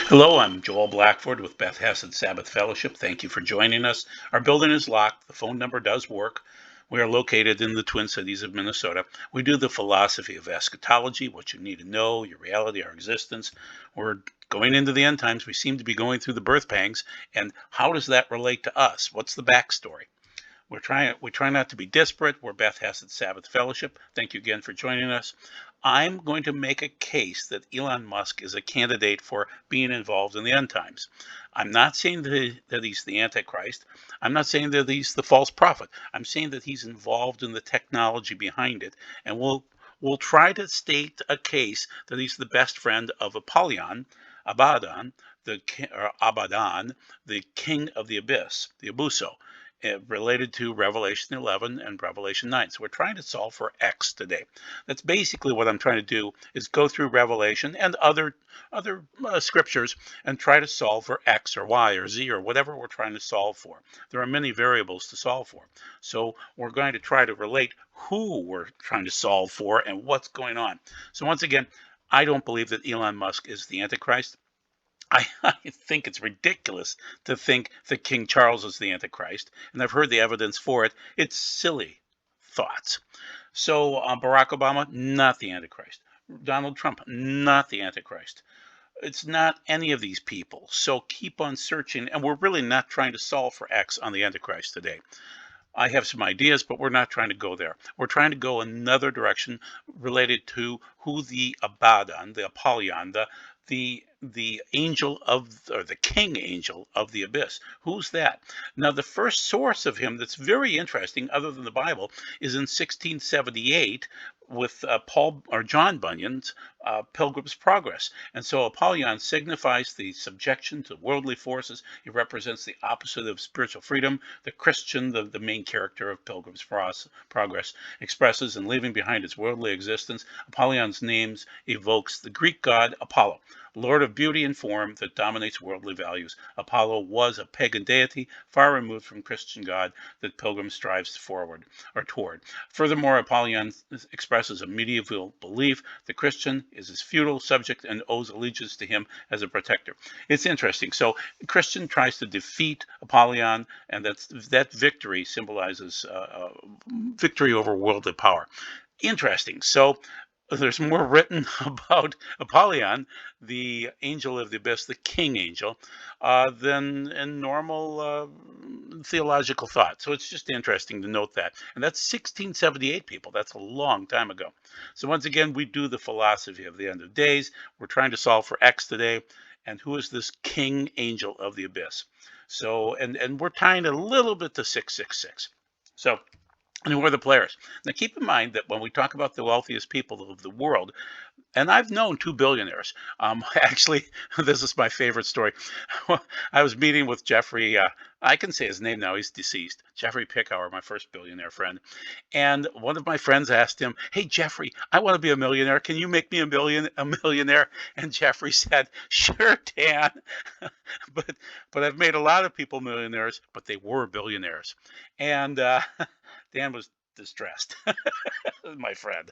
Hello, I'm Joel Blackford with Beth Hesed Sabbath Fellowship. Thank you for joining us. Our building is locked. The phone number does work. We are located in the Twin Cities of Minnesota. We do the philosophy of eschatology, what you need to know, your reality, our existence. We're going into the end times. We seem to be going through the birth pangs. And how does that relate to us? What's the backstory? We try not to be disparate. We're Beth Hesed Sabbath Fellowship. Thank you again for joining us. I'm going to make a case that Elon Musk is a candidate for being involved in the end times. I'm not saying that he's the Antichrist. I'm not saying that he's the false prophet. I'm saying that he's involved in the technology behind it, and we'll try to state a case that he's the best friend of Apollyon, Abaddon, or Abaddon, the king of the abyss, the Abuso, related to Revelation 11 and Revelation 9. So we're trying to solve for X today. That's basically what I'm trying to do, is go through Revelation and other scriptures and try to solve for X or Y or Z or whatever we're trying to solve for. There are many variables to solve for. So we're going to try to relate who we're trying to solve for and what's going on. So once again, I don't believe that Elon Musk is the Antichrist. I think it's ridiculous to think that King Charles is the Antichrist, and I've heard the evidence for it. It's silly thoughts. So Barack Obama, not the Antichrist. Donald Trump, not the Antichrist. It's not any of these people. So keep on searching, and we're really not trying to solve for X on the Antichrist today. I have some ideas, but we're not trying to go there. We're trying to go another direction related to who the Abaddon, the Apollyon, the angel of, or the king angel of the abyss. Who's that? Now, the first source of him that's very interesting, other than the Bible, is in 1678 with Paul or John Bunyan's Pilgrim's Progress. And so Apollyon signifies the subjection to worldly forces. He represents the opposite of spiritual freedom. The Christian, the main character of Pilgrim's Progress, expresses in leaving behind its worldly existence. Apollyon's names evokes the Greek god Apollo, Lord of beauty and form that dominates worldly values. Apollo was a pagan deity, far removed from Christian God that pilgrim strives forward or toward. Furthermore, Apollyon expresses a medieval belief the Christian is his feudal subject and owes allegiance to him as a protector. It's interesting. So Christian tries to defeat Apollyon, and that victory symbolizes victory over worldly power. Interesting. So there's more written about Apollyon, the angel of the abyss, the king angel, than in normal theological thought. So it's just interesting to note that. And that's 1678, people. That's a long time ago. So once again, we do the philosophy of the end of days. We're trying to solve for X today. And who is this king angel of the abyss? So, and we're tying a little bit to 666. So, and who are the players? Now, keep in mind that when we talk about the wealthiest people of the world, and I've known two billionaires. Actually, this is my favorite story. I was meeting with Jeffrey. I can say his name now. He's deceased. Jeffrey Pickauer, my first billionaire friend. And one of my friends asked him, "Hey, Jeffrey, I want to be a millionaire. Can you make me a millionaire?" And Jeffrey said, "Sure, Dan." but but I've made a lot of people millionaires, but they were billionaires. And Dan was distressed. My friend.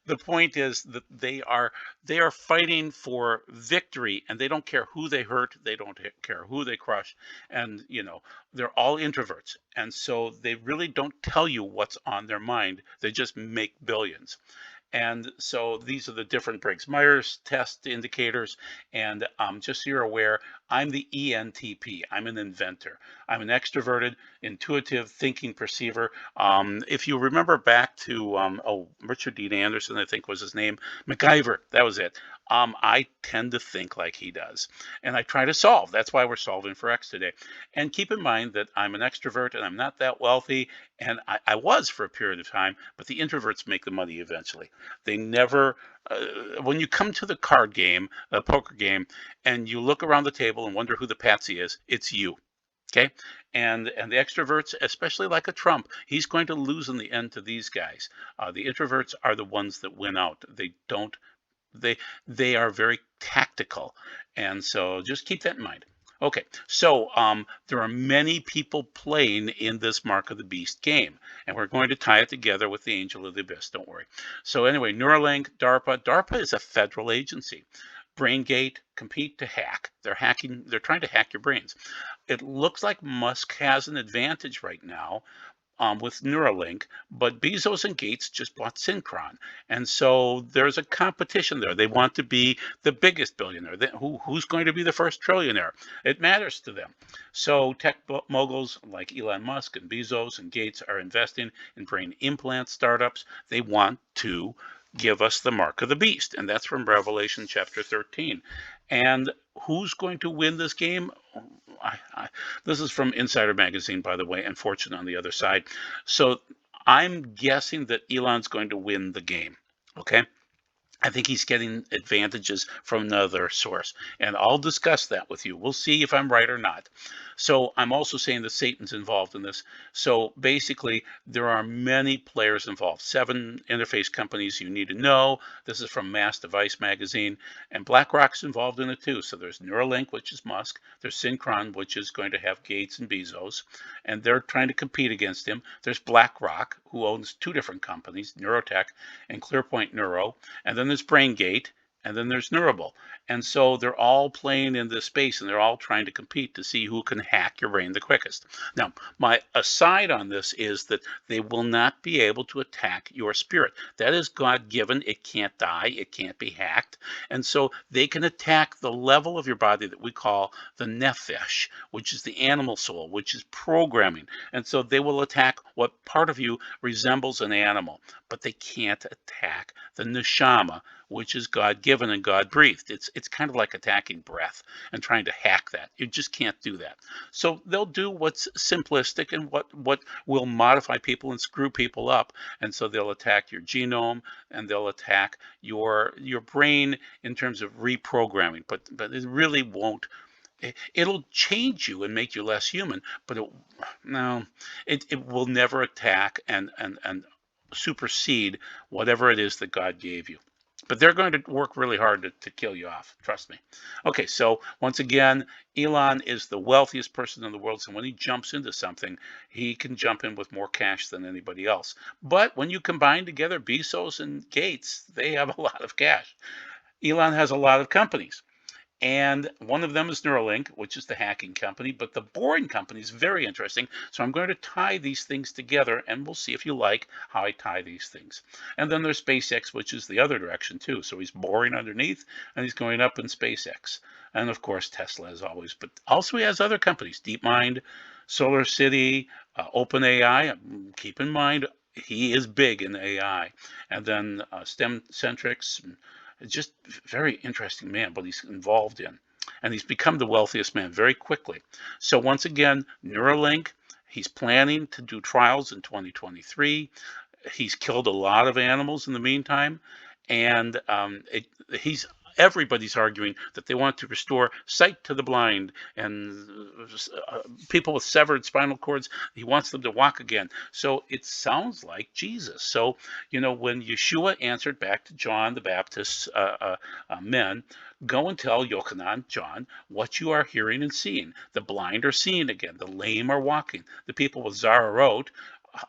The point is that they are fighting for victory, and they don't care who they hurt, they don't care who they crush, and they're all introverts, and so they really don't tell you what's on their mind. They just make billions. And so these are the different Briggs-Myers test indicators. And just so you're aware, I'm the ENTP. I'm an inventor. I'm an extroverted, intuitive, thinking perceiver. If you remember back to Richard Dean Anderson, I think was his name, MacGyver, that was it. I tend to think like he does, and I try to solve. That's why we're solving for X today. And keep in mind that I'm an extrovert, and I'm not that wealthy, and I was for a period of time, but the introverts make the money eventually. They never, when you come to the card game, a poker game, and you look around the table and wonder who the patsy is, it's you. Okay, and the extroverts, especially like a Trump, he's going to lose in the end to these guys. The introverts are the ones that win out. They don't. They are very tactical, and so just keep that in mind. Okay, so there are many people playing in this Mark of the Beast game, and we're going to tie it together with the Angel of the Abyss. Don't worry. So anyway, Neuralink, DARPA. DARPA is a federal agency. BrainGate, compete to hack. They're hacking. They're trying to hack your brains. It looks like Musk has an advantage right now with Neuralink, but Bezos and Gates just bought Synchron, and so there's a competition there. They want to be the biggest billionaire. Who's going to be the first trillionaire? It matters to them. So tech moguls like Elon Musk and Bezos and Gates are investing in brain implant startups. They want to give us the mark of the beast, and that's from Revelation chapter 13. And who's going to win this game? This is from Insider Magazine, by the way, and Fortune on the other side. So I'm guessing that Elon's going to win the game. Okay. I think he's getting advantages from another source, and I'll discuss that with you. We'll see if I'm right or not. So I'm also saying that Satan's involved in this. So basically, there are many players involved. 7 interface companies you need to know. This is from Mass Device Magazine, and BlackRock's involved in it too. So there's Neuralink, which is Musk. There's Synchron, which is going to have Gates and Bezos, and they're trying to compete against him. There's BlackRock, who owns 2 different companies, Neurotech and ClearPoint Neuro, and then there's BrainGate, and then there's Neurable. And so they're all playing in this space, and they're all trying to compete to see who can hack your brain the quickest. Now, my aside on this is that they will not be able to attack your spirit. That is God-given. It can't die. It can't be hacked. And so they can attack the level of your body that we call the nephesh, which is the animal soul, which is programming. And so they will attack what part of you resembles an animal, but they can't attack the neshama, which is God-given and God-breathed. It's kind of like attacking breath and trying to hack that. You just can't do that. So they'll do what's simplistic and what will modify people and screw people up. And so they'll attack your genome, and they'll attack your brain in terms of reprogramming. But it really won't. It'll change you and make you less human, but it will never attack and supersede whatever it is that God gave you. But they're going to work really hard to kill you off. Trust me. Okay, so once again, Elon is the wealthiest person in the world. So when he jumps into something, he can jump in with more cash than anybody else. But when you combine together Bezos and Gates, they have a lot of cash. Elon has a lot of companies. And one of them is Neuralink, which is the hacking company. But the boring company is very interesting. So I'm going to tie these things together, and we'll see if you like how I tie these things. And then there's SpaceX, which is the other direction too. So he's boring underneath, and he's going up in SpaceX. And of course, Tesla as always. But also he has other companies, DeepMind, Solar City, OpenAI. Keep in mind, he is big in AI. And then StemCentrix. Just very interesting man, but he's involved in. And he's become the wealthiest man very quickly. So once again, Neuralink, he's planning to do trials in 2023. He's killed a lot of animals in the meantime. And everybody's arguing that they want to restore sight to the blind and people with severed spinal cords. He wants them to walk again. So it sounds like Jesus. So, when Yeshua answered back to John the Baptist's men, go and tell Yochanan, John, what you are hearing and seeing. The blind are seeing again. The lame are walking. The people with Zararot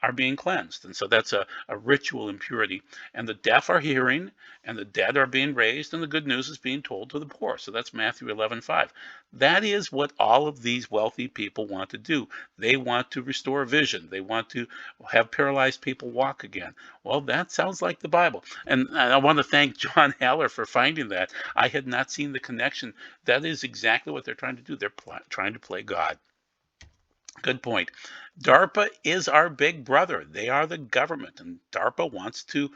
are being cleansed. And so that's a ritual impurity. And the deaf are hearing, and the dead are being raised, and the good news is being told to the poor. So that's Matthew 11:5. That is what all of these wealthy people want to do. They want to restore vision. They want to have paralyzed people walk again. Well, that sounds like the Bible. And I want to thank John Haller for finding that. I had not seen the connection. That is exactly what they're trying to do. They're trying to play God. Good point. DARPA is our big brother. They are the government, and DARPA wants to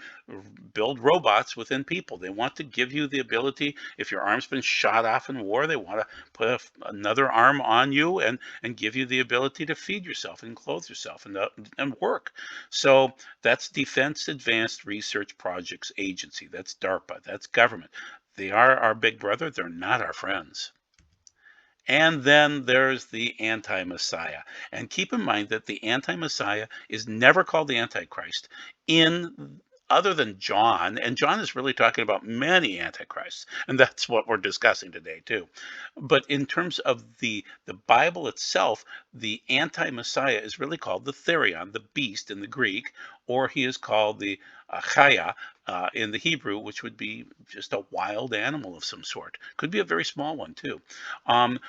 build robots within people. They want to give you the ability, if your arm's been shot off in war, they want to put another arm on you and give you the ability to feed yourself and clothe yourself and work. So that's Defense Advanced Research Projects Agency. That's DARPA. That's government. They are our big brother. They're not our friends. And then there's the anti-Messiah. And keep in mind that the anti-Messiah is never called the Antichrist in other than John, and John is really talking about many antichrists, and that's what we're discussing today too. But in terms of the Bible itself, the anti-Messiah is really called the Therion, the beast in the Greek, or he is called the chaya in the Hebrew, which would be just a wild animal of some sort. Could be a very small one too.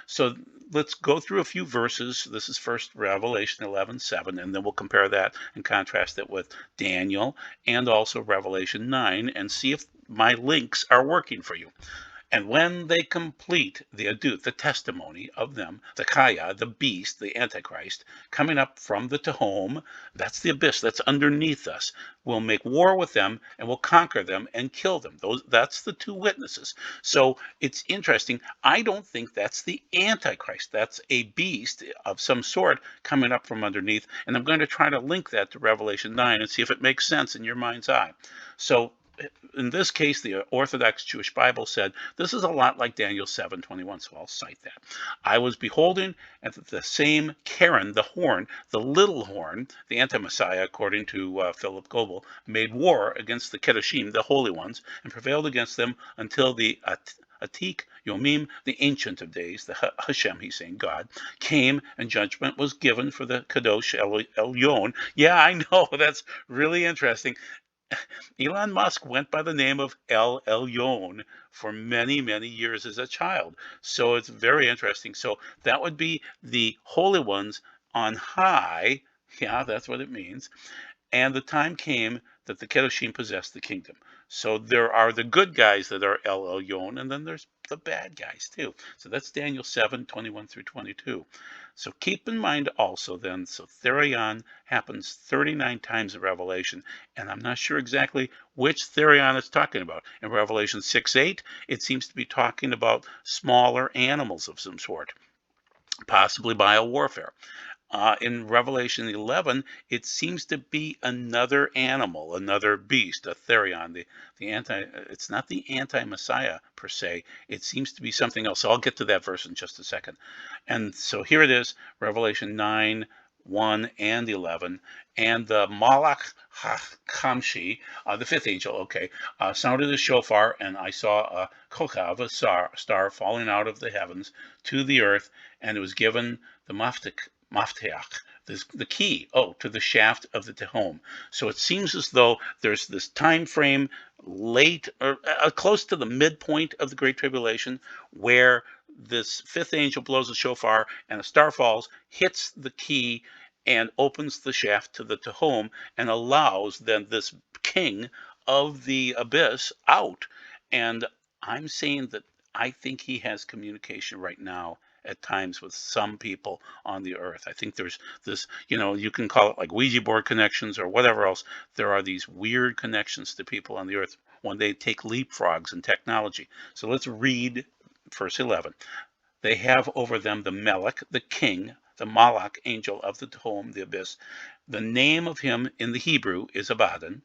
So let's go through a few verses. This is first Revelation 11:7, and then we'll compare that and contrast it with Daniel and also Revelation 9 and see if my links are working for you. And when they complete the adut, the testimony of them, the Kaya, the beast, the Antichrist, coming up from the Tehom, that's the abyss, that's underneath us, we'll make war with them and we'll conquer them and kill them. That's the two witnesses. So it's interesting. I don't think that's the Antichrist. That's a beast of some sort coming up from underneath. And I'm going to try to link that to Revelation 9 and see if it makes sense in your mind's eye. So in this case, the Orthodox Jewish Bible said this is a lot like Daniel 7:21, so I'll cite that. I was beholding at the same Karen, the horn, the little horn, the anti-Messiah, according to Philip Goebel, made war against the Kedoshim, the holy ones, and prevailed against them until the Atik Yomim, the Ancient of Days, the Hashem, he's saying God, came and judgment was given for the Kadosh Elyon. Yeah, I know, that's really interesting. Elon Musk went by the name of El Elyon for many, many years as a child. So it's very interesting. So that would be the holy ones on high. Yeah, that's what it means. And the time came that the Kedoshim possessed the kingdom. So there are the good guys that are El Elyon, and then there's the bad guys too. So that's Daniel 7:21 through 22. So keep in mind also then, so Therion happens 39 times in Revelation, and I'm not sure exactly which Therion it's talking about. In Revelation 6:8, it seems to be talking about smaller animals of some sort, possibly biowarfare. In Revelation 11, it seems to be another animal, another beast, a therion. The anti. It's not the anti-Messiah per se. It seems to be something else. So I'll get to that verse in just a second. And so here it is, Revelation 9. 1 and 11, and the Malach HaKamshi, the fifth angel, sounded the shofar, and I saw a kochav, a star falling out of the heavens to the earth, and it was given the mafteach, the key, to the shaft of the Tehom. So it seems as though there's this time frame late or close to the midpoint of the Great Tribulation where this fifth angel blows the shofar and a star falls, hits the key, and opens the shaft to the Tehom and allows then this king of the abyss out. And I'm saying that I think he has communication right now at times with some people on the earth. I think there's this, you can call it like Ouija board connections or whatever else. There are these weird connections to people on the earth when they take leapfrogs in technology. So let's read verse 11. They have over them the Melech, the king, the Malach, angel of the Tehom, the abyss. The name of him in the Hebrew is Abaddon,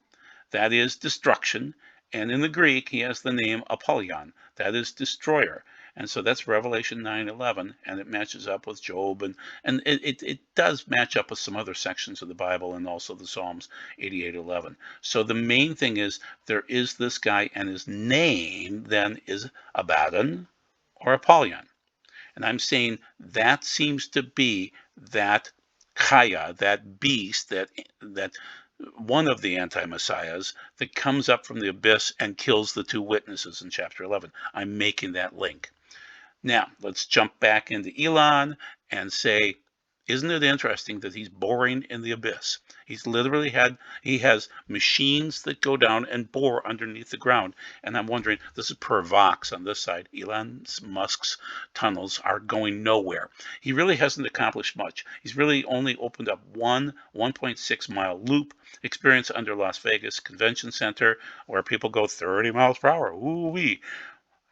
that is destruction. And in the Greek, he has the name Apollyon, that is destroyer. And so that's Revelation 9:11, and it matches up with Job, and it does match up with some other sections of the Bible and also the Psalms 88:11. So the main thing is there is this guy, and his name then is Abaddon or Apollyon. And I'm saying that seems to be that Chaya, that beast, that one of the anti-messiahs that comes up from the abyss and kills the two witnesses in chapter 11. I'm making that link. Now, let's jump back into Elon and say, isn't it interesting that he's boring in the abyss? He has machines that go down and bore underneath the ground. And I'm wondering, this is per Vox on this side. Elon Musk's tunnels are going nowhere. He really hasn't accomplished much. He's really only opened up 1.6 mile loop experience under Las Vegas Convention Center where people go 30 miles per hour. Ooh-wee.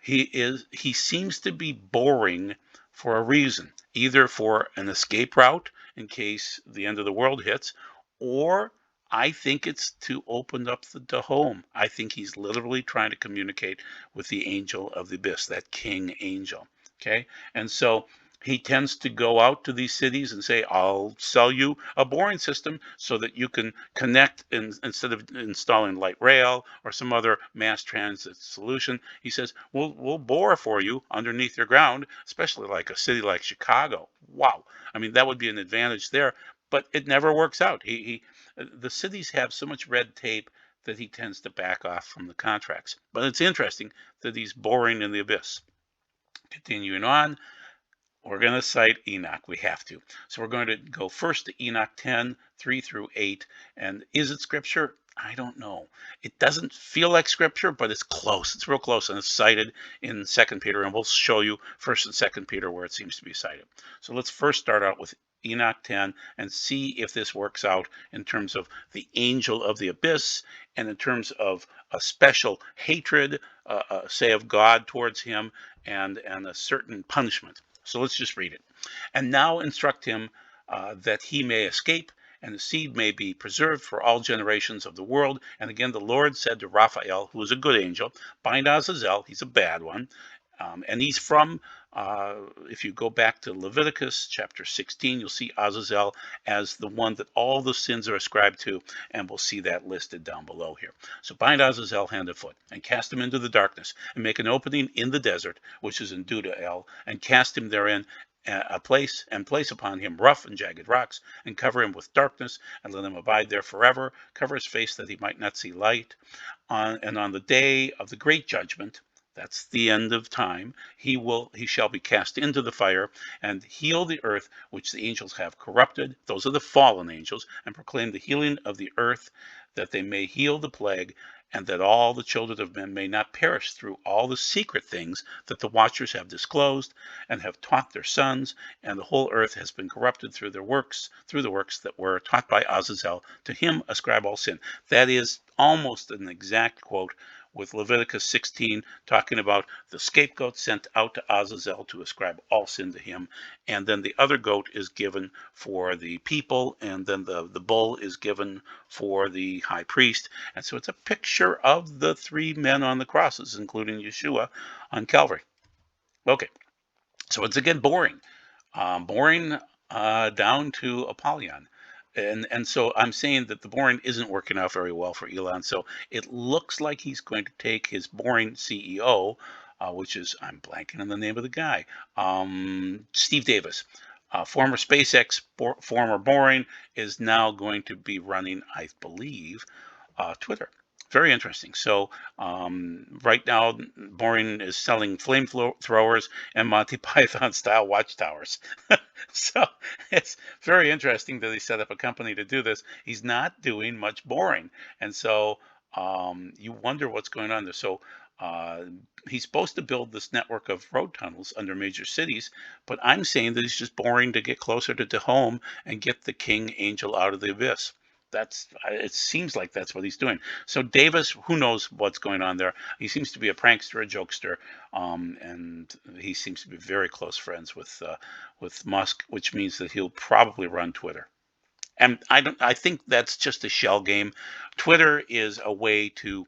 He seems to be boring for a reason, either for an escape route in case the end of the world hits, or I think it's to open up the home. I think he's literally trying to communicate with the angel of the abyss, that king angel. Okay, and so he tends to go out to these cities and say, I'll sell you a boring system so that you can connect instead of installing light rail or some other mass transit solution. He says, we'll bore for you underneath your ground, especially like a city like Chicago. Wow. I mean, that would be an advantage there, but it never works out. The cities have so much red tape that he tends to back off from the contracts. But it's interesting that he's boring in the abyss. Continuing on, we're going to cite Enoch. We have to. So we're going to go first to Enoch 10, 3 through 8. And is it scripture? I don't know. It doesn't feel like scripture, but it's close. It's real close, and it's cited in 2 Peter, and we'll show you 1st and 2 Peter where it seems to be cited. So let's first start out with Enoch 10 and see if this works out in terms of the angel of the abyss and in terms of a special hatred, say, of God towards him and a certain punishment. So let's just read it. And now instruct him that he may escape, and the seed may be preserved for all generations of the world. And again, the Lord said to Raphael, who is a good angel, bind Azazel, he's a bad one. And he's from, if you go back to Leviticus chapter 16, you'll see Azazel as the one that all the sins are ascribed to, and we'll see that listed down below here. So bind Azazel hand and foot, and cast him into the darkness, and make an opening in the desert, which is in Dudael, and cast him therein place upon him rough and jagged rocks, and cover him with darkness, and let him abide there forever. Cover his face that he might not see light. And on the day of the great judgment, that's the end of time, he shall be cast into the fire, and heal the earth which the angels have corrupted. Those are the fallen angels, and proclaim the healing of the earth, that they may heal the plague, and that all the children of men may not perish through all the secret things that the watchers have disclosed and have taught their sons, and the whole earth has been corrupted through the works that were taught by Azazel. To him ascribe all sin. That is almost an exact quote with Leviticus 16, talking about the scapegoat sent out to Azazel to ascribe all sin to him. And then the other goat is given for the people, and then the bull is given for the high priest. And so it's a picture of the three men on the crosses, including Yeshua on Calvary. Okay, so it's again boring. Boring down to Apollyon. And so I'm saying that the boring isn't working out very well for Elon. So it looks like he's going to take his boring CEO, which is, I'm blanking on the name of the guy, Steve Davis, former SpaceX, former boring, is now going to be running, I believe, Twitter. Very interesting. So right now, Boring is selling flamethrowers and Monty Python style watchtowers. So it's very interesting that he set up a company to do this. He's not doing much boring. And so you wonder what's going on there. So he's supposed to build this network of road tunnels under major cities, but I'm saying that he's just boring to get closer to home and get the king angel out of the abyss. It seems like that's what he's doing. So Davis, who knows what's going on there? He seems to be a prankster, a jokester, and he seems to be very close friends with Musk, which means that he'll probably run Twitter. And I think that's just a shell game. Twitter is a way to,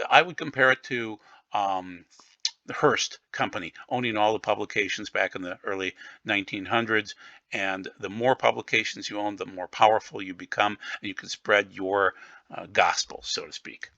I would compare it to the Hearst company owning all the publications back in the early 1900s. And the more publications you own, the more powerful you become, and you can spread your gospel, so to speak,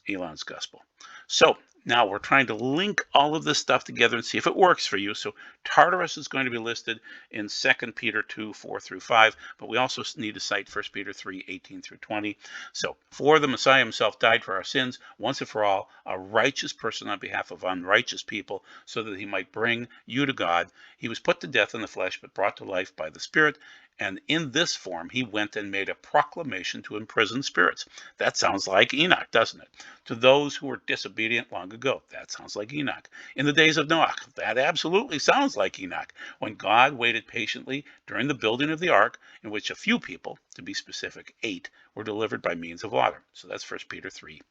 Elon's gospel. So now we're trying to link all of this stuff together and see if it works for you. So Tartarus is going to be listed in 2 Peter 2, 4 through 5, but we also need to cite 1 Peter 3, 18 through 20. So, for the Messiah himself died for our sins, once and for all, a righteous person on behalf of unrighteous people, so that he might bring you to God. He was put to death in the flesh, but brought to life by the Spirit. And in this form, he went and made a proclamation to imprisoned spirits. That sounds like Enoch, doesn't it? To those who were disobedient long ago. That sounds like Enoch. In the days of Noah. That absolutely sounds like Enoch. When God waited patiently during the building of the ark, in which a few people, to be specific, 8, were delivered by means of water. So that's 1 Peter 3.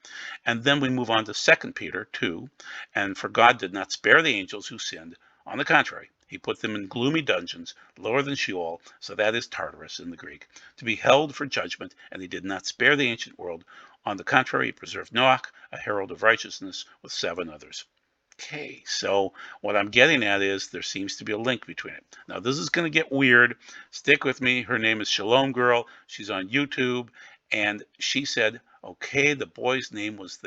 And then we move on to 2 Peter 2. And for God did not spare the angels who sinned. On the contrary, he put them in gloomy dungeons, lower than Sheol, so that is Tartarus in the Greek, to be held for judgment, and he did not spare the ancient world. On the contrary, he preserved Noah, a herald of righteousness, with 7 others. Okay, so what I'm getting at is there seems to be a link between it. Now, this is going to get weird. Stick with me. Her name is Shalom Girl. She's on YouTube, and she said, okay, the boy's name was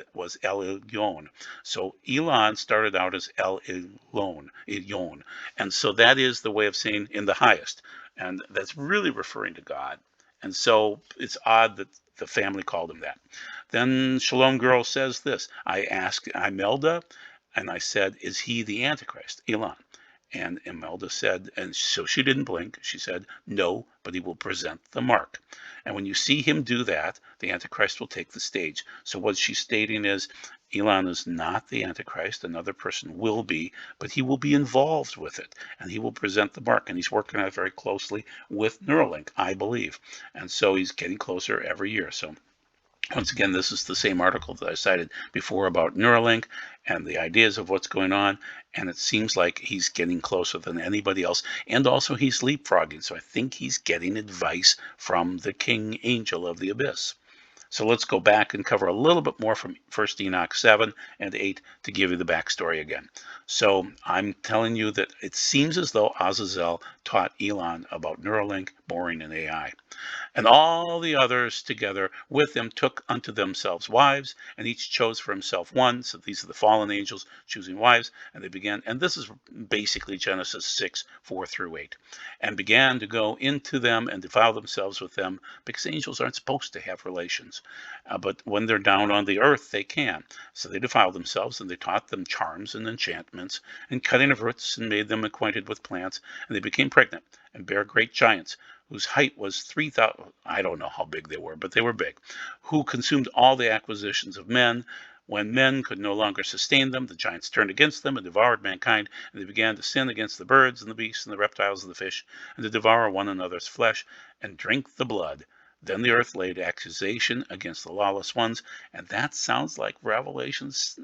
El Elyon. So Elon started out as El Elyon. And so that is the way of saying in the highest. And that's really referring to God. And so it's odd that the family called him that. Then Shalom Girl says this. I asked Imelda, and I said, is he the Antichrist, Elon? And Imelda said, and so she didn't blink. She said, no, but he will present the mark. And when you see him do that, the Antichrist will take the stage. So what she's stating is, Elon is not the Antichrist. Another person will be, but he will be involved with it, and he will present the mark. And he's working on it very closely with Neuralink, I believe. And so he's getting closer every year. So once again, this is the same article that I cited before about Neuralink and the ideas of what's going on. And it seems like he's getting closer than anybody else. And also he's leapfrogging. So I think he's getting advice from the king angel of the abyss. So let's go back and cover a little bit more from 1 Enoch 7 and 8 to give you the backstory again. So I'm telling you that it seems as though Azazel taught Elon about Neuralink, boring, and AI. And all the others together with them took unto themselves wives, and each chose for himself one. So these are the fallen angels choosing wives, and they began, and this is basically Genesis 6, 4 through 8, and began to go into them and defile themselves with them, because angels aren't supposed to have relations. But when they're down on the earth, they can. So they defiled themselves, and they taught them charms and enchantments, and cutting of roots, and made them acquainted with plants, and they became pregnant, and bare great giants, whose height was 3,000, I don't know how big they were, but they were big, who consumed all the acquisitions of men. When men could no longer sustain them, the giants turned against them and devoured mankind, and they began to sin against the birds and the beasts and the reptiles and the fish, and to devour one another's flesh and drink the blood. Then the earth laid accusation against the lawless ones, and that sounds like Genesis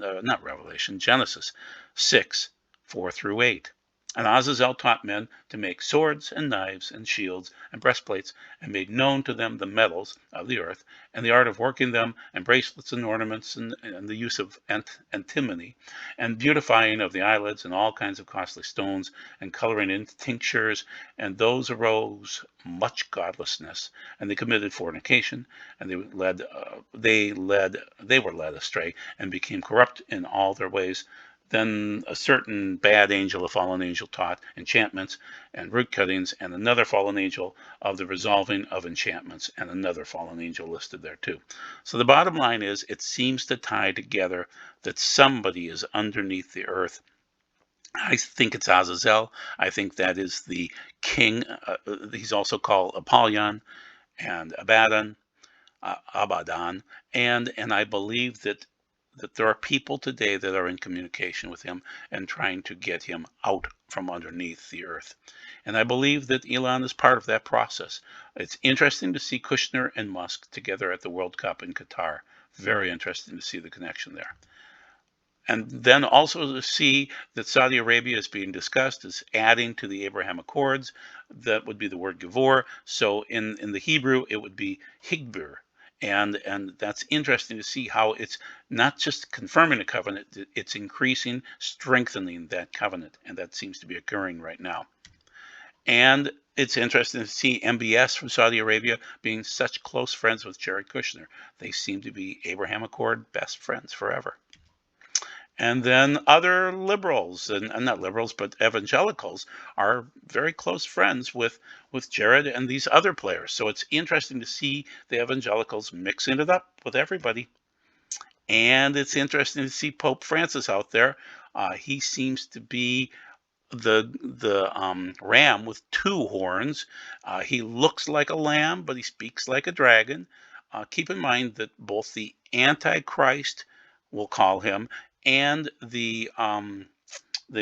6, 4 through 8. And Azazel taught men to make swords and knives and shields and breastplates, and made known to them the metals of the earth, and the art of working them, and bracelets and ornaments, and the use of antimony, and beautifying of the eyelids, and all kinds of costly stones, and coloring in tinctures. And those arose much godlessness, and they committed fornication, and they were led astray, and became corrupt in all their ways. Then a certain bad angel, a fallen angel, taught enchantments and root cuttings, and another fallen angel of the resolving of enchantments, and another fallen angel listed there too. So the bottom line is, it seems to tie together that somebody is underneath the earth. I think it's Azazel. I think that is the king. He's also called Apollyon and Abaddon, and I believe that there are people today that are in communication with him and trying to get him out from underneath the earth. And I believe that Elon is part of that process. It's interesting to see Kushner and Musk together at the World Cup in Qatar. Very interesting to see the connection there. And then also to see that Saudi Arabia is being discussed as adding to the Abraham Accords. That would be the word Gevor. So in the Hebrew, it would be Higbir. And that's interesting to see how it's not just confirming a covenant, it's increasing, strengthening that covenant. And that seems to be occurring right now. And it's interesting to see MBS from Saudi Arabia being such close friends with Jared Kushner. They seem to be Abraham Accord best friends forever. And then other liberals, and not liberals, but evangelicals, are very close friends with Jared and these other players. So it's interesting to see the evangelicals mixing it up with everybody. And it's interesting to see Pope Francis out there. He seems to be the ram with two horns. He looks like a lamb, but he speaks like a dragon. Keep in mind that both the Antichrist, we'll call him, and the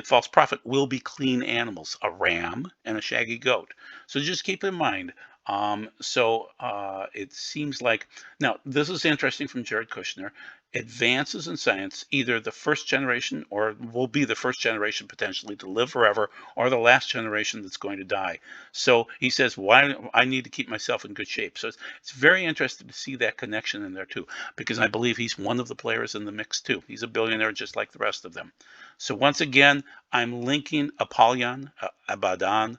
false prophet will be clean animals, a ram and a shaggy goat. So just keep in mind. It seems like, now this is interesting from Jared Kushner. Advances in science, either the first generation or will be the first generation potentially to live forever, or the last generation that's going to die. So he says, why I need to keep myself in good shape. So it's very interesting to see that connection in there too, because I believe he's one of the players in the mix too. He's a billionaire just like the rest of them. So once again, I'm linking Apollyon, Abaddon,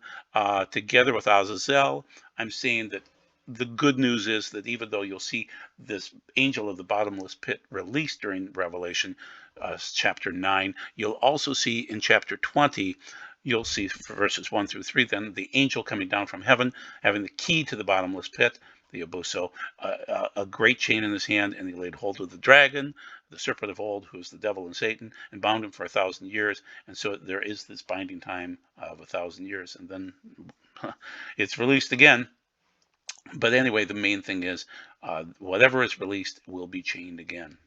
together with Azazel. I'm saying that the good news is that even though you'll see this angel of the bottomless pit released during Revelation chapter 9, you'll also see in chapter 20, you'll see verses 1 through 3, then the angel coming down from heaven, having the key to the bottomless pit. the abuso, a great chain in his hand, and he laid hold of the dragon, the serpent of old, who is the devil and Satan, and bound him for 1,000 years. And so there is this binding time of 1,000 years, and then it's released again. But anyway, the main thing is whatever is released will be chained again.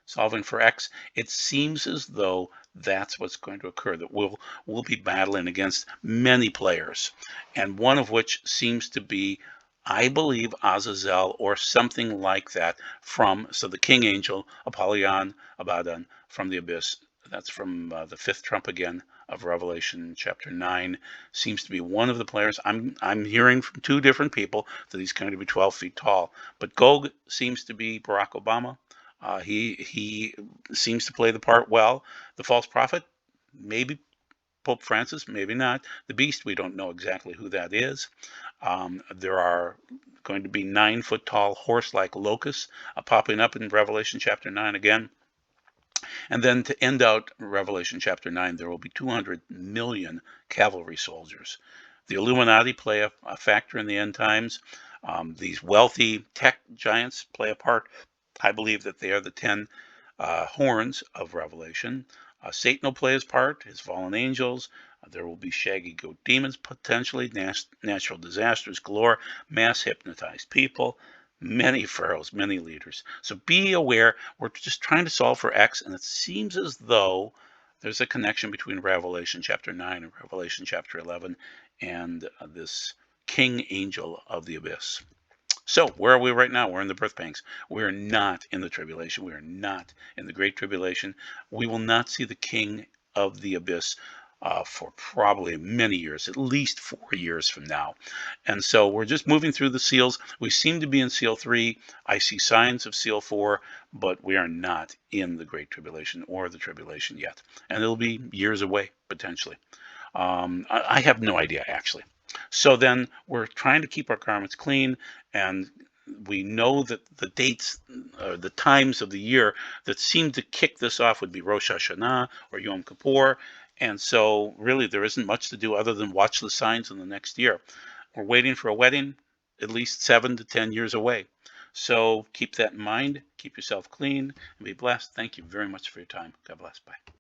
Solving for X, it seems as though that's what's going to occur, that we'll be battling against many players, and one of which seems to be, I believe, Azazel or something like that so the king angel, Apollyon, Abaddon, from the abyss. That's from the fifth trump again of Revelation chapter 9. Seems to be one of the players. I'm hearing from two different people that he's going to be 12 feet tall. But Gog seems to be Barack Obama. He seems to play the part well. The false prophet, maybe Pope Francis, maybe not. The beast, we don't know exactly who that is. There are going to be 9-foot tall horse-like locusts popping up in Revelation chapter 9 again. And then to end out Revelation chapter 9, there will be 200 million cavalry soldiers. The Illuminati play a factor in the end times. These wealthy tech giants play a part. I believe that they are the 10 horns of Revelation. Satan will play his part, his fallen angels. There will be shaggy goat demons, potentially, natural disasters galore, mass hypnotized people, many pharaohs, many leaders. So be aware, we're just trying to solve for X, and it seems as though there's a connection between Revelation chapter 9 and Revelation chapter 11 and this king angel of the abyss. So where are we right now? We're in the birth pangs. We're not in the tribulation. We are not in the great tribulation. We will not see the king of the abyss for probably many years, at least 4 years from now. And so we're just moving through the seals. We seem to be in seal 3. I see signs of seal 4, but we are not in the great tribulation or the tribulation yet. And it'll be years away, potentially. I have no idea, actually. So then we're trying to keep our garments clean, and we know that the dates, the times of the year that seem to kick this off would be Rosh Hashanah or Yom Kippur. And so really there isn't much to do other than watch the signs in the next year. We're waiting for a wedding at least 7 to 10 years away. So keep that in mind, keep yourself clean, and be blessed. Thank you very much for your time. God bless. Bye.